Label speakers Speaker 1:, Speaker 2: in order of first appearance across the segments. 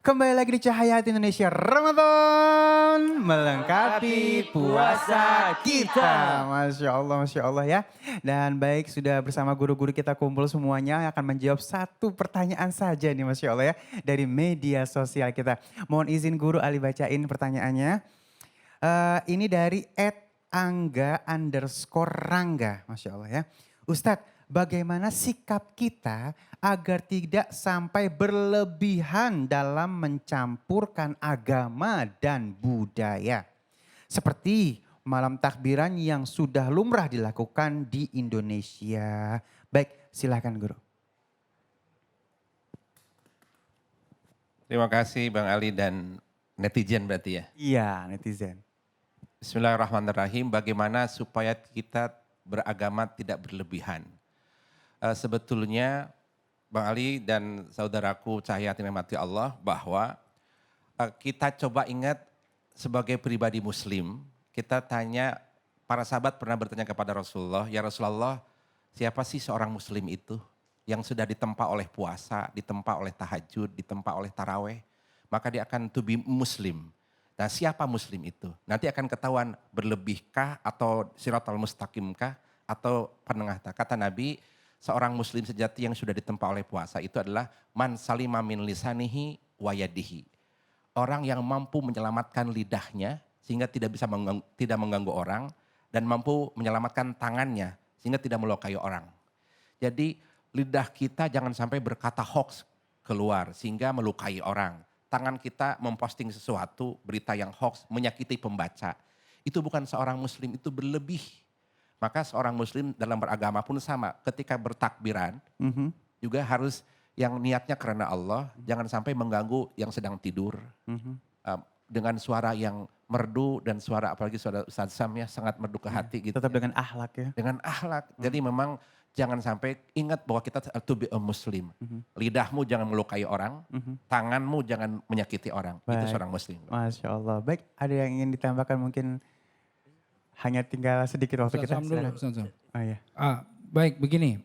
Speaker 1: Kembali lagi di Cahaya Hati Indonesia Ramadan melengkapi puasa kita. Masya Allah ya. Dan baik sudah bersama guru-guru kita kumpul semuanya yang akan menjawab satu pertanyaan saja nih Masya Allah ya. Dari media sosial kita. Mohon izin guru Ali bacain pertanyaannya. Ini dari @angga_rangga. Masya Allah ya. Ustadz, bagaimana sikap kita agar tidak sampai berlebihan dalam mencampurkan agama dan budaya. Seperti malam takbiran yang sudah lumrah dilakukan di Indonesia. Baik, silakan guru.
Speaker 2: Terima kasih Bang Ali dan netizen berarti ya.
Speaker 1: Iya, netizen.
Speaker 2: Bismillahirrahmanirrahim. Bagaimana supaya kita beragama tidak berlebihan? Sebetulnya Bang Ali dan saudaraku Cahaya Hati Mati Allah bahwa kita coba ingat sebagai pribadi muslim, kita tanya, para sahabat pernah bertanya kepada Rasulullah, ya Rasulullah siapa sih seorang muslim itu yang sudah ditempa oleh puasa, ditempa oleh tahajud, ditempa oleh taraweh, maka dia akan to be muslim. Nah siapa muslim itu? Nanti akan ketahuan berlebihkah atau siratal mustaqimkah atau penengah. Kata Nabi, seorang muslim sejati yang sudah ditempa oleh puasa itu adalah man salima min lisanihi wa yadihi. Orang yang mampu menyelamatkan lidahnya sehingga tidak bisa tidak mengganggu orang dan mampu menyelamatkan tangannya sehingga tidak melukai orang. Jadi lidah kita jangan sampai berkata hoax keluar sehingga melukai orang. Tangan kita memposting sesuatu, berita yang hoax, menyakiti pembaca. Itu bukan seorang muslim, itu berlebih. Maka seorang muslim dalam beragama pun sama. Ketika bertakbiran juga harus yang niatnya karena Allah. Jangan sampai mengganggu yang sedang tidur. Dengan suara yang merdu dan suara apalagi suara Ustaz Sam ya sangat merdu ke hati gitu.
Speaker 1: Tetap dengan akhlak ya.
Speaker 2: Dengan akhlak. Jadi memang jangan sampai ingat bahwa kita to be a muslim. Lidahmu jangan melukai orang. Tanganmu jangan menyakiti orang.
Speaker 1: Baik.
Speaker 2: Itu seorang muslim.
Speaker 1: Masya Allah. Baik, ada yang ingin ditambahkan mungkin hanya tinggal sedikit waktu kita. Oh, iya.
Speaker 3: Baik begini,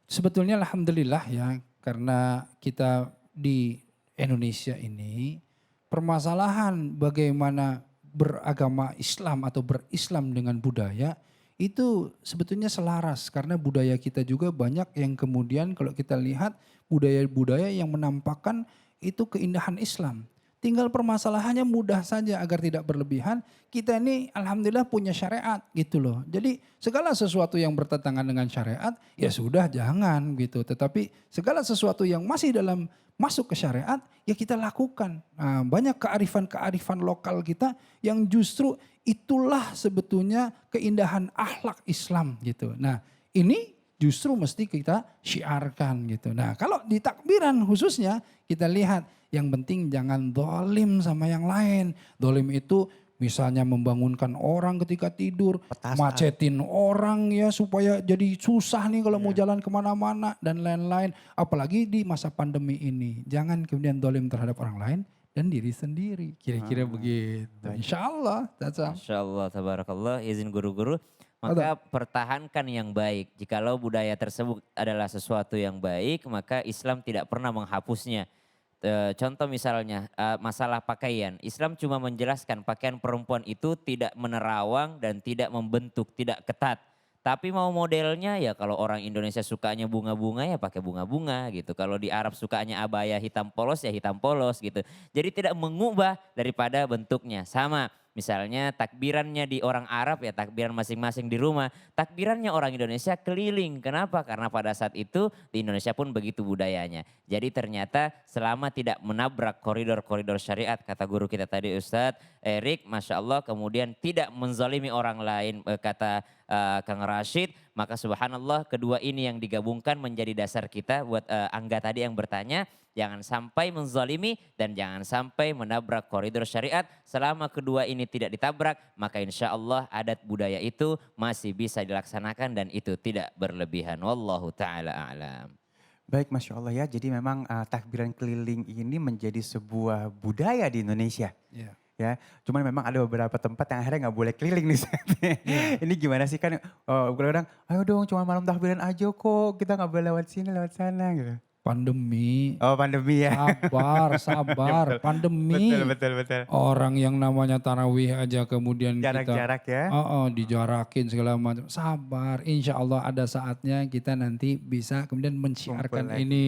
Speaker 3: sebetulnya alhamdulillah ya karena kita di Indonesia ini permasalahan bagaimana beragama Islam atau berislam dengan budaya itu sebetulnya selaras karena budaya kita juga banyak yang kemudian kalau kita lihat budaya-budaya yang menampakkan itu keindahan Islam. Tinggal permasalahannya mudah saja agar tidak berlebihan. Kita ini alhamdulillah punya syariat gitu loh. Jadi segala sesuatu yang bertentangan dengan syariat ya sudah jangan gitu. Tetapi segala sesuatu yang masih dalam masuk ke syariat ya kita lakukan. Nah, banyak kearifan-kearifan lokal kita yang justru itulah sebetulnya keindahan akhlak Islam gitu. Nah ini justru mesti kita syiarkan gitu. Nah kalau di takbiran khususnya kita lihat yang penting jangan dolim sama yang lain. Dolim itu misalnya membangunkan orang ketika tidur,
Speaker 1: Petasan.
Speaker 3: macetin orang ya supaya jadi susah nih kalau mau jalan kemana-mana dan lain-lain. Apalagi di masa pandemi ini. Jangan kemudian dolim terhadap orang lain dan diri sendiri. Kira-kira begitu. Insya Allah.
Speaker 4: Masya Allah, tabarakallah, izin guru-guru. Maka pertahankan yang baik. Jikalau budaya tersebut adalah sesuatu yang baik, maka Islam tidak pernah menghapusnya. Contoh misalnya masalah pakaian. Islam cuma menjelaskan pakaian perempuan itu tidak menerawang dan tidak membentuk, tidak ketat. Tapi mau modelnya ya kalau orang Indonesia sukanya bunga-bunga ya pakai bunga-bunga gitu. Kalau di Arab sukanya abaya hitam polos ya hitam polos gitu. Jadi tidak mengubah daripada bentuknya. Sama misalnya takbirannya di orang Arab ya takbiran masing-masing di rumah. Takbirannya orang Indonesia keliling. Kenapa? Karena pada saat itu di Indonesia pun begitu budayanya. Jadi ternyata selama tidak menabrak koridor-koridor syariat kata guru kita tadi Ustadz Erik Masya Allah. Kemudian tidak menzalimi orang lain kata Kang Rashid, maka subhanallah kedua ini yang digabungkan menjadi dasar kita buat Angga tadi yang bertanya, jangan sampai menzalimi dan jangan sampai menabrak koridor syariat. Selama kedua ini tidak ditabrak, maka insya Allah adat budaya itu masih bisa dilaksanakan dan itu tidak berlebihan. Wallahu ta'ala a'lam.
Speaker 1: Baik, Masya Allah ya. Jadi memang takbiran keliling ini menjadi sebuah budaya di Indonesia.
Speaker 3: Ya.
Speaker 1: Ya, cuman memang ada beberapa tempat yang akhirnya nggak boleh keliling nih. Ini gimana sih kan? Kadang-kadang, ayo dong, cuma malam takbiran aja kok. Kita nggak boleh lewat sini, lewat sana gitu.
Speaker 3: Pandemi.
Speaker 1: Oh pandemi ya.
Speaker 3: Sabar. Pandemi.
Speaker 1: Betul.
Speaker 3: Orang yang namanya tarawih aja kemudian
Speaker 1: Jarak-jarak ya.
Speaker 3: dijarakin segala macam. Sabar, insya Allah ada saatnya kita nanti bisa kemudian mensiarkan
Speaker 1: Kumpul lagi.
Speaker 3: ini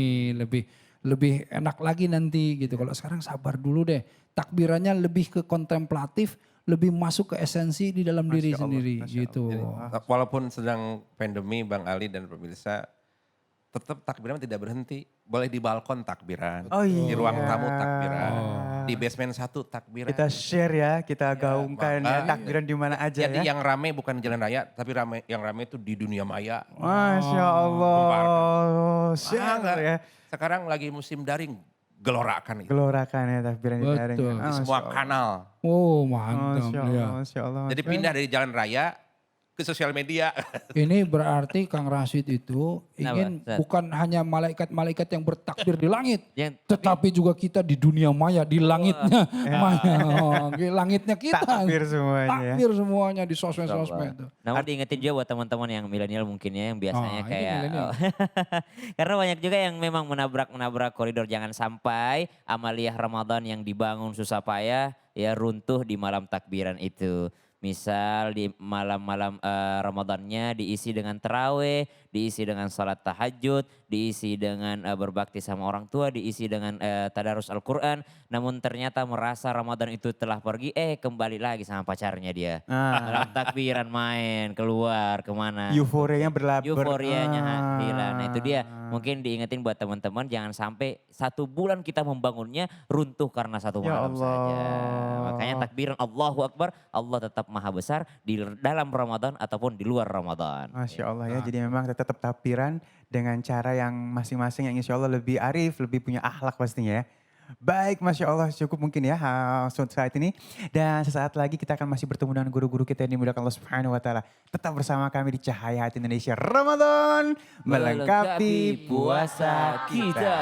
Speaker 3: lebih enak lagi nanti gitu. Kalau sekarang sabar dulu deh. Takbirannya lebih ke kontemplatif, lebih masuk ke esensi di dalam diri
Speaker 1: Masya Allah,
Speaker 3: sendiri
Speaker 1: Masya
Speaker 3: gitu.
Speaker 2: Walaupun sedang pandemi Bang Ali dan pemirsa, tetap takbiran tidak berhenti. Boleh di balkon takbiran,
Speaker 1: Oh
Speaker 2: di
Speaker 1: iya.
Speaker 2: ruang tamu takbiran, di basement 1 takbiran.
Speaker 1: Kita share ya, kita gaungkan ya,
Speaker 2: maka-
Speaker 1: takbiran di mana aja
Speaker 2: Jadi
Speaker 1: ya.
Speaker 2: yang rame bukan di jalan raya, tapi yang rame itu di dunia maya.
Speaker 1: Masya Allah. Share ya.
Speaker 2: Sekarang lagi musim daring, gelorakan itu.
Speaker 1: Gelorakan ya takbiran di daring.
Speaker 3: Betul.
Speaker 2: Di semua kanal.
Speaker 3: Oh mantap
Speaker 1: Masya
Speaker 3: ya.
Speaker 1: Allah, Masya Allah.
Speaker 2: Jadi pindah dari jalan raya ke sosial media.
Speaker 3: Ini berarti Kang Rashid itu ingin
Speaker 4: Ustaz?
Speaker 3: bukan hanya malaikat-malaikat yang bertakbir di langit.
Speaker 4: Yang
Speaker 3: Tetapi juga kita di dunia maya, di langitnya maya. Di langitnya kita.
Speaker 1: Takbir semuanya ya.
Speaker 3: Takbir semuanya di sosmed-sosmed. tuh.
Speaker 4: Namun diingetin juga buat teman-teman yang milenial mungkin ya, yang biasanya
Speaker 3: ini
Speaker 4: kayak
Speaker 3: milenial.
Speaker 4: karena banyak juga yang memang menabrak koridor. Jangan sampai amaliyah Ramadan yang dibangun susah payah ya runtuh di malam takbiran itu. Misal di malam-malam Ramadannya diisi dengan terawih, diisi dengan sholat tahajud, diisi dengan berbakti sama orang tua, diisi dengan tadarus Al-Quran. Namun ternyata merasa Ramadan itu telah pergi, kembali lagi sama pacarnya dia. Malam takbiran main, keluar kemana.
Speaker 1: Euforianya berlabur.
Speaker 4: Euforianya hilang. Nah itu dia, mungkin diingetin buat teman-teman jangan sampai 1 bulan kita membangunnya runtuh karena 1
Speaker 1: Ya
Speaker 4: malam
Speaker 1: Allah.
Speaker 4: saja. Makanya takbiran Allahu Akbar, Allah tetap maha besar di dalam Ramadan ataupun di luar Ramadan.
Speaker 1: Masya Allah ya, jadi memang tetap takbiran dengan cara yang masing-masing yang insya Allah lebih arif, lebih punya akhlak pastinya ya. Baik, Masya Allah cukup mungkin ya saat ini. Dan sesaat lagi kita akan masih bertemu dengan guru-guru kita yang dimudahkan Allah Subhanahu Wa Taala. Tetap bersama kami di Cahaya Hati Indonesia Ramadan melengkapi puasa kita.